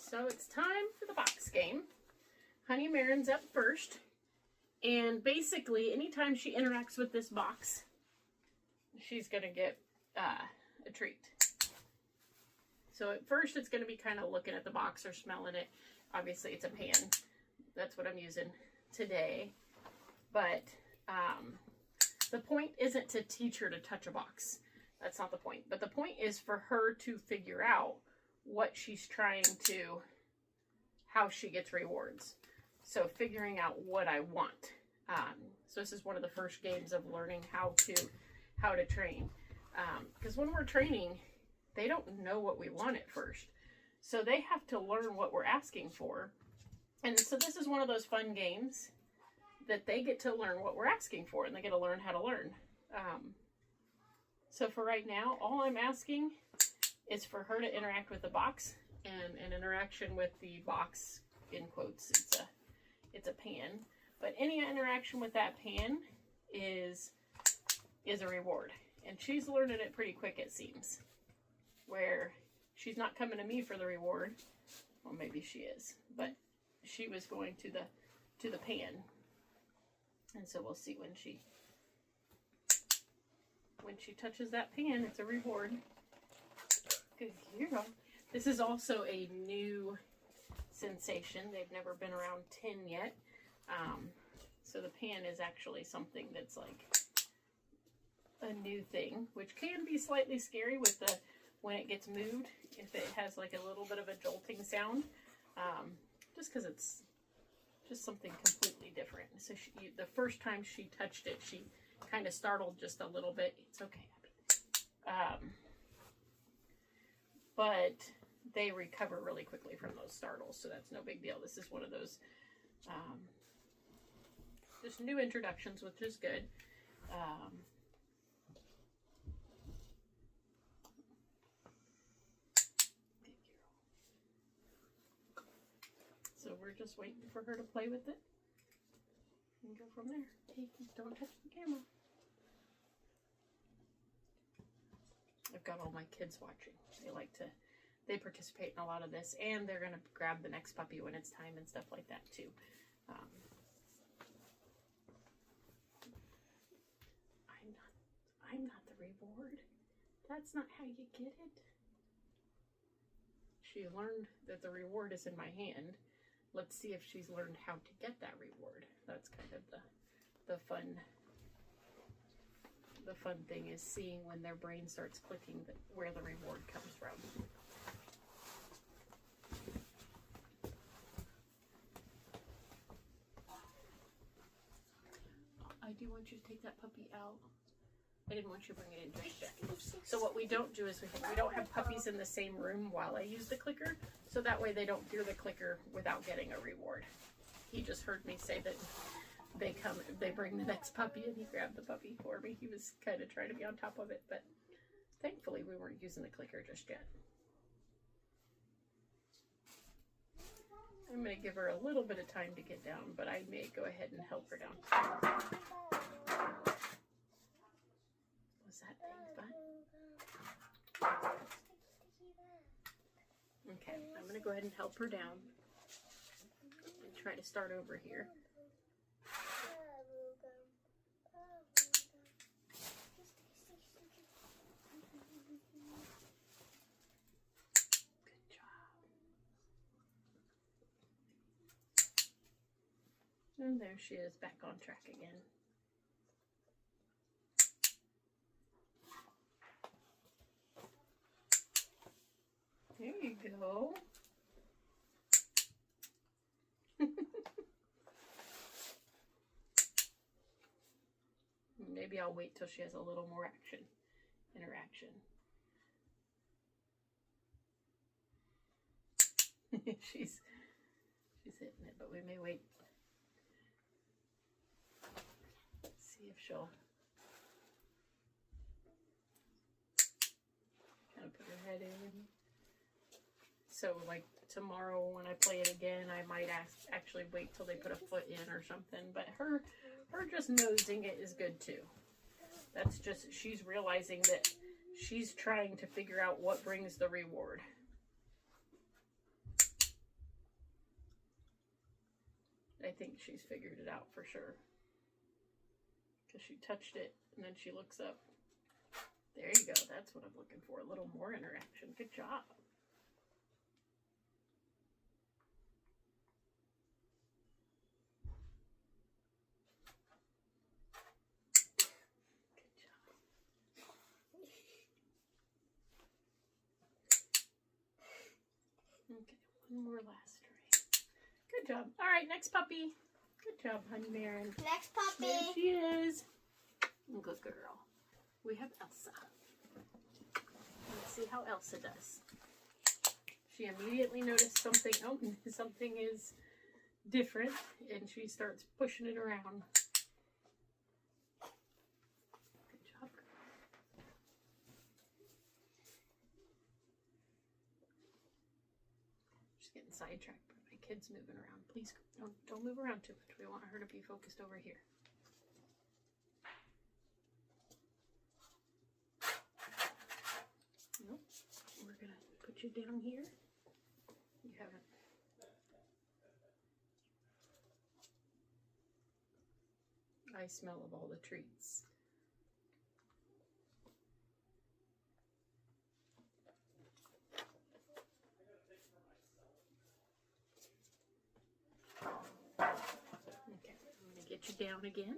So it's time for the box game. Honey Marin's up first. And basically, anytime she interacts with this box, she's going to get a treat. So at first, it's going to be kind of looking at the box or smelling it. Obviously, it's a pan. That's what I'm using today. But the point isn't to teach her to touch a box. That's not the point. But the point is for her to figure out what she's trying to, how she gets rewards. So figuring out what I want. So this is one of the first games of learning how to train. Because when we're training, they don't know what we want at first. So they have to learn what we're asking for. And so this is one of those fun games that they get to learn what we're asking for, and they get to learn how to learn. So for right now, all I'm asking is for her to interact with the box, and an interaction with the box, in quotes, it's a pan. But any interaction with that pan is a reward. And she's learning it pretty quick, it seems. Where she's not coming to me for the reward. Well, maybe she is. But she was going to the pan. And so we'll see when she touches that pan, it's a reward. Good girl. This is also a new sensation. They've never been around tin yet. So the pan is actually something that's like a new thing, which can be slightly scary with when it gets moved, if it has like a little bit of a jolting sound, just because it's just something completely different. So the first time she touched it, she kind of startled just a little bit. It's okay, Abby. But they recover really quickly from those startles, so that's no big deal. This is one of those just new introductions, which is good. So we're just waiting for her to play with it and go from there. Hey, don't touch the camera. I've got all my kids watching. They participate in a lot of this, and they're going to grab the next puppy when it's time and stuff like that too. I'm not the reward. That's not how you get it. She learned that the reward is in my hand. Let's see if she's learned how to get that reward. That's kind of the fun thing, is seeing when their brain starts clicking where the reward comes from. I do want you to take that puppy out. I didn't want you to bring it in just yet. So what we don't do is we don't have puppies in the same room while I use the clicker, so that way they don't hear the clicker without getting a reward. He just heard me say that they bring the next puppy, and he grabbed the puppy for me. He was kind of trying to be on top of it, but thankfully we weren't using the clicker just yet. I'm going to give her a little bit of time to get down, but I may go ahead and help her down. Was that thing fun? Okay, I'm going to go ahead and help her down and try to start over here. Good job. And there she is, back on track again. There you go. Maybe I'll wait till she has a little more interaction. she's hitting it, but we may wait. See if she'll kind of put her head in. So like tomorrow when I play it again, I might actually wait till they put a foot in or something. But her just nosing it is good too. That's just, she's realizing that she's trying to figure out what brings the reward. I think she's figured it out for sure. Because she touched it, and then she looks up. There you go. That's what I'm looking for. A little more interaction. Good job. Good job. Okay, one more last try. Good job. All right, next puppy. Good job, honey Marin. Next puppy. There she is. Good girl. We have Elsa. Let's see how Elsa does. She immediately noticed something. Oh, something is different, and she starts pushing it around. Good job, girl. Just getting sidetracked by my kids moving around. Please don't move around too much. We want her to be focused over here. Nope. We're gonna put you down here. You haven't. I smell of all the treats. Okay, I'm gonna get you down again.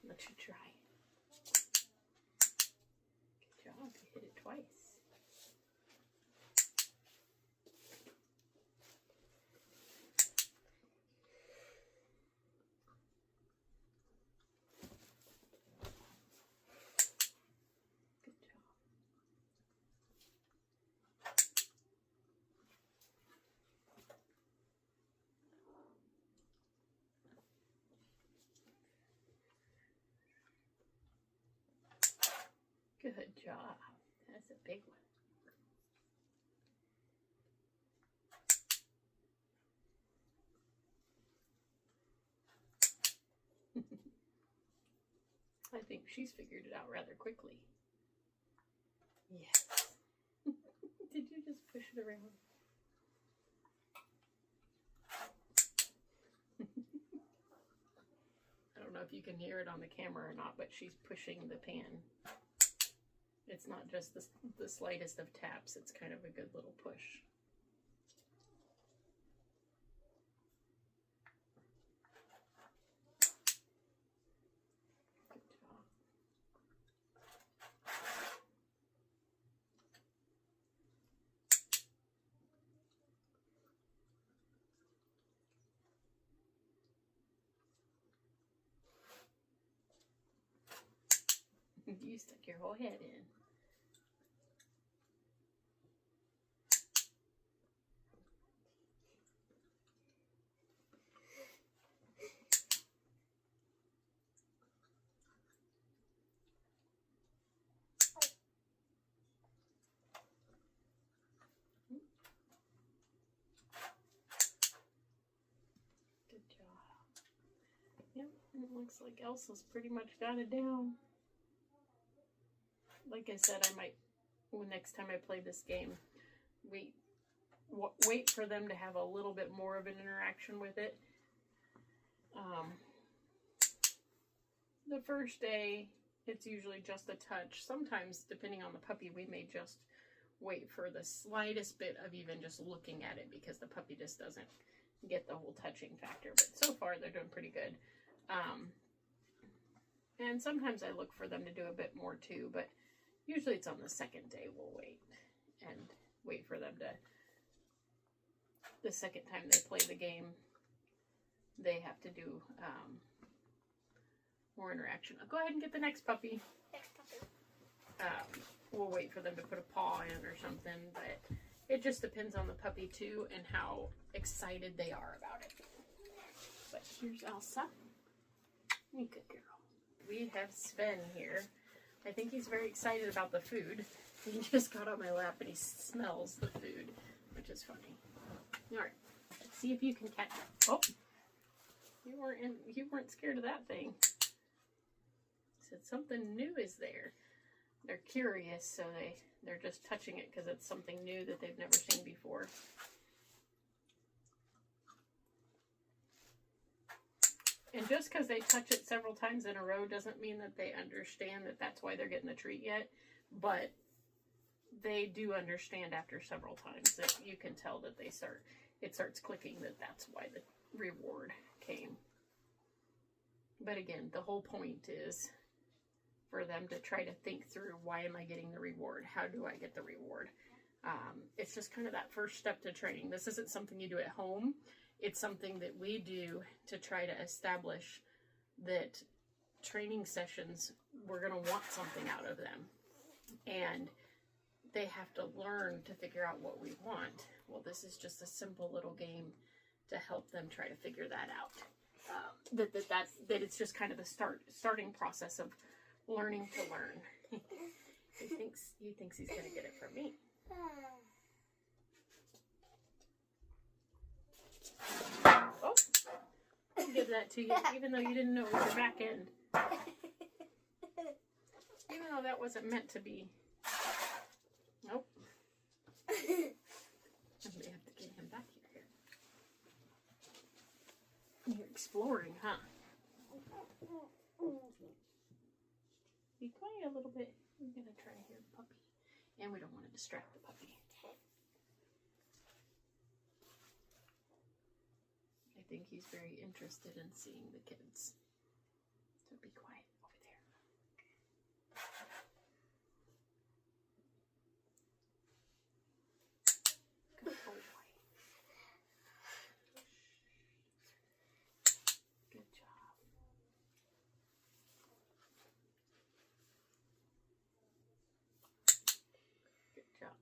Let you try. Good job. You hit it twice. Good job. That's a big one. I think she's figured it out rather quickly. Yes. Did you just push it around? I don't know if you can hear it on the camera or not, but she's pushing the pan. It's not just the slightest of taps. It's kind of a good little push. Good job. You stuck your whole head in. Good job. Yep, it looks like Elsa's pretty much got it down. Like I said, I might, next time I play this game, wait for them to have a little bit more of an interaction with it. The first day, it's usually just a touch. Sometimes, depending on the puppy, we may just wait for the slightest bit of even just looking at it because the puppy just doesn't get the whole touching factor. But so far, they're doing pretty good. And sometimes I look for them to do a bit more too, but usually it's on the second day we'll wait for them to, the second time they play the game, they have to do more interaction. I'll go ahead and get the next puppy. Next puppy. We'll wait for them to put a paw in or something, but it just depends on the puppy too and how excited they are about it. But here's Elsa. Good girl. We have Sven here. I think he's very excited about the food. He just got on my lap and he smells the food, which is funny. All right, let's see if you can catch it. Oh, you weren't scared of that thing. Said something new is there. They're curious, so they're just touching it because it's something new that they've never seen before. And just because they touch it several times in a row doesn't mean that they understand that that's why they're getting the treat yet. But they do understand after several times that you can tell that it starts clicking that that's why the reward came. But again, the whole point is for them to try to think through, why am I getting the reward? How do I get the reward? It's just kind of that first step to training. This isn't something you do at home. It's something that we do to try to establish that training sessions, we're going to want something out of them. And they have to learn to figure out what we want. Well, this is just a simple little game to help them try to figure that out. That it's just kind of the starting process of learning to learn. He thinks he's going to get it from me. Oh, I'll give that to you, even though you didn't know it was your back end. Even though that wasn't meant to be. Nope. I may have to get him back here. You're exploring, huh? Be quiet a little bit. I'm going to try to hear the puppy. And we don't want to distract the puppy. I think he's very interested in seeing the kids. So be quiet over there. Good boy. Good job. Good job.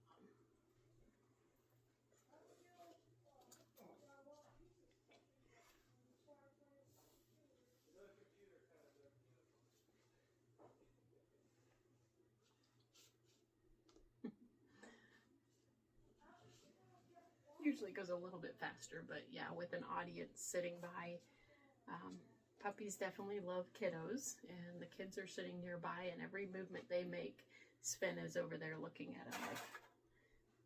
Usually goes a little bit faster, but yeah, with an audience sitting by, puppies definitely love kiddos, and the kids are sitting nearby, and every movement they make, Sven is over there looking at them, like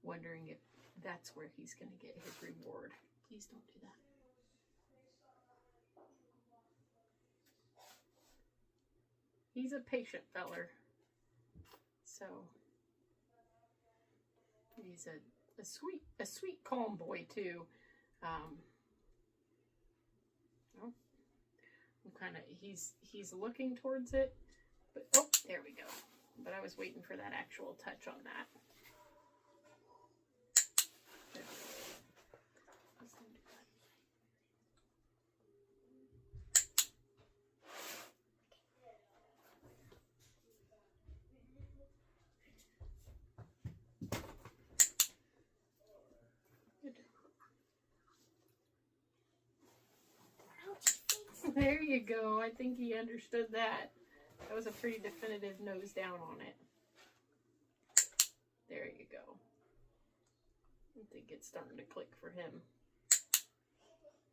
wondering if that's where he's going to get his reward. Please don't do that. He's a patient feller, so he's a sweet, calm boy too. Oh, I'm kind of he's looking towards it, but oh, there we go. But I was waiting for that actual touch on that. There you go. I think he understood that. That was a pretty definitive nose down on it. There you go. I think it's starting to click for him.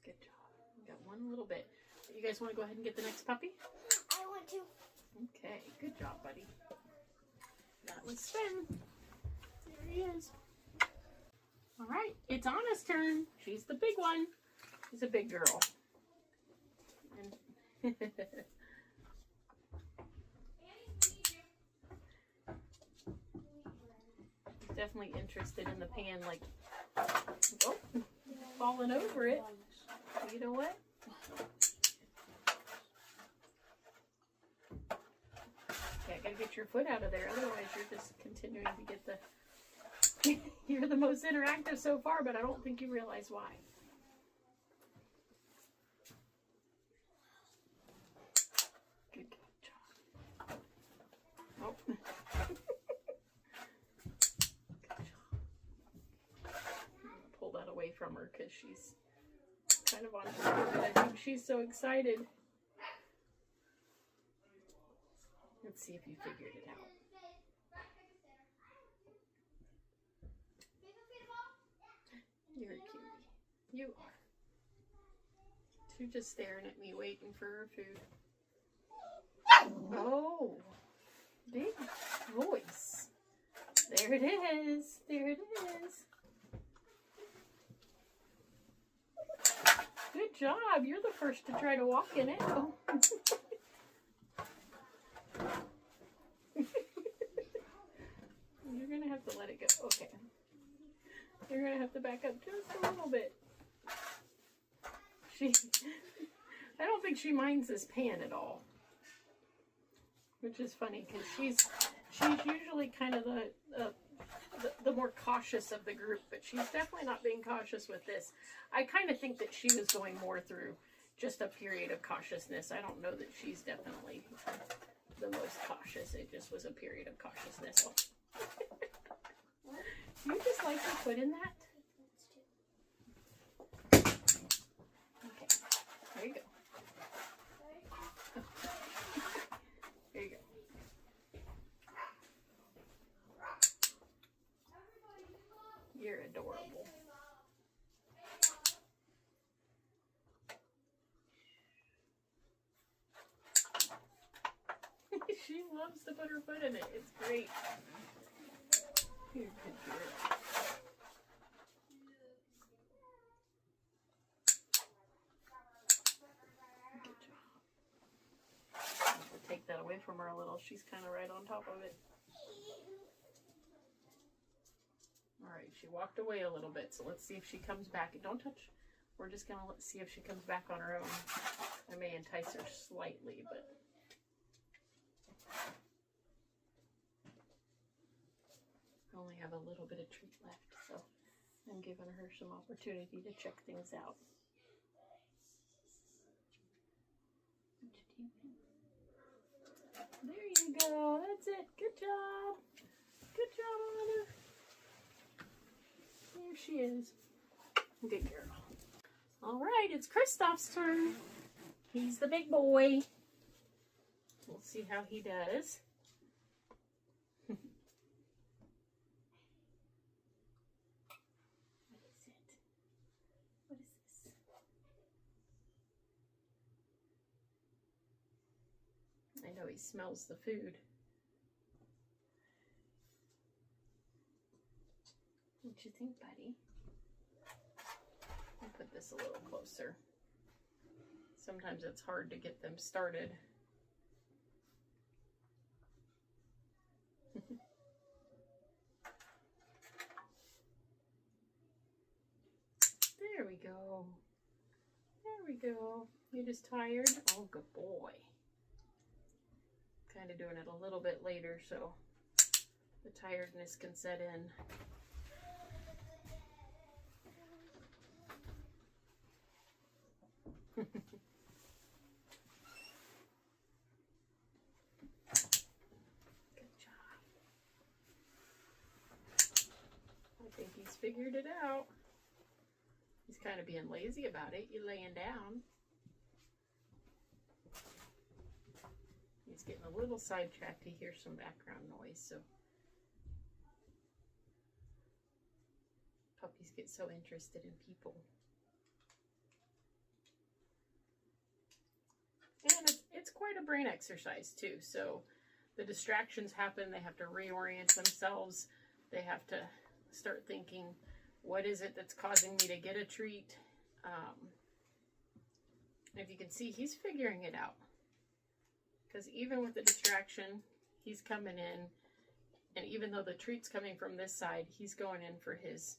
Good job. We got one little bit. You guys want to go ahead and get the next puppy? I want to. Okay. Good job, buddy. That was Sven. There he is. All right. It's Anna's turn. She's the big one. She's a big girl. And definitely interested in the pan, like, oh, falling over it. You know what? Okay, I gotta get your foot out of there, otherwise you're just continuing to get the, you're the most interactive so far, but I don't think you realize why. Pull that away from her because she's kind of on top of it. I think she's so excited. Let's see if you figured it out. You're a cutie. You are. She's just staring at me, waiting for her food. Oh, big voice. There it is. There it is. Good job. You're the first to try to walk in it. Oh. You're going to have to let it go. Okay. You're going to have to back up just a little bit. I don't think she minds this pan at all. Which is funny because she's usually kind of the more cautious of the group, but she's definitely not being cautious with this. I kind of think that she was going more through just a period of cautiousness. I don't know that she's definitely the most cautious. It just was a period of cautiousness. You just like to put in that? Okay, there you go. There you go. You're adorable. She loves to put her foot in it. It's great. You're a good girl. Good job. We'll take that away from her a little. She's kind of right on top of it. Alright, she walked away a little bit, so let's see if she comes back. Don't touch. We're just going to see if she comes back on her own. I may entice her slightly, but... I only have a little bit of treat left, so I'm giving her some opportunity to check things out. There you go. That's it. Good job. Good job, Anna. There she is. Good girl. All right, it's Kristoff's turn. He's the big boy. We'll see how he does. I know he smells the food. What you think, buddy? I'll put this a little closer. Sometimes it's hard to get them started. There we go. There we go. You just tired? Oh, good boy. Kind of doing it a little bit later so the tiredness can set in. Good job. I think he's figured it out. He's kind of being lazy about it. You're laying down. He's getting a little sidetracked. He hears some background noise, so puppies get so interested in people. And it's quite a brain exercise too. So the distractions happen. They have to reorient themselves. They have to start thinking, what is it that's causing me to get a treat? If you can see, he's figuring it out. Because even with the distraction, he's coming in, and even though the treat's coming from this side, he's going in for his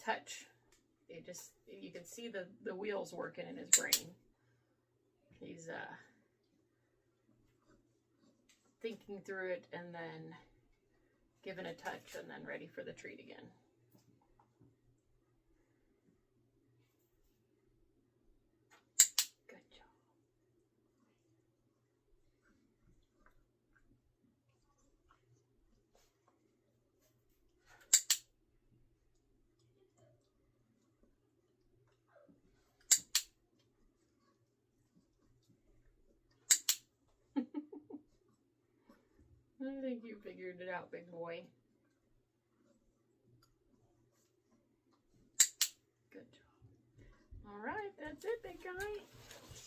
touch. You can see the wheels working in his brain. He's thinking through it and then giving a touch and then ready for the treat again. I think you figured it out, big boy. Good job. All right, that's it, big guy.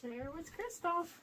There was Kristoff.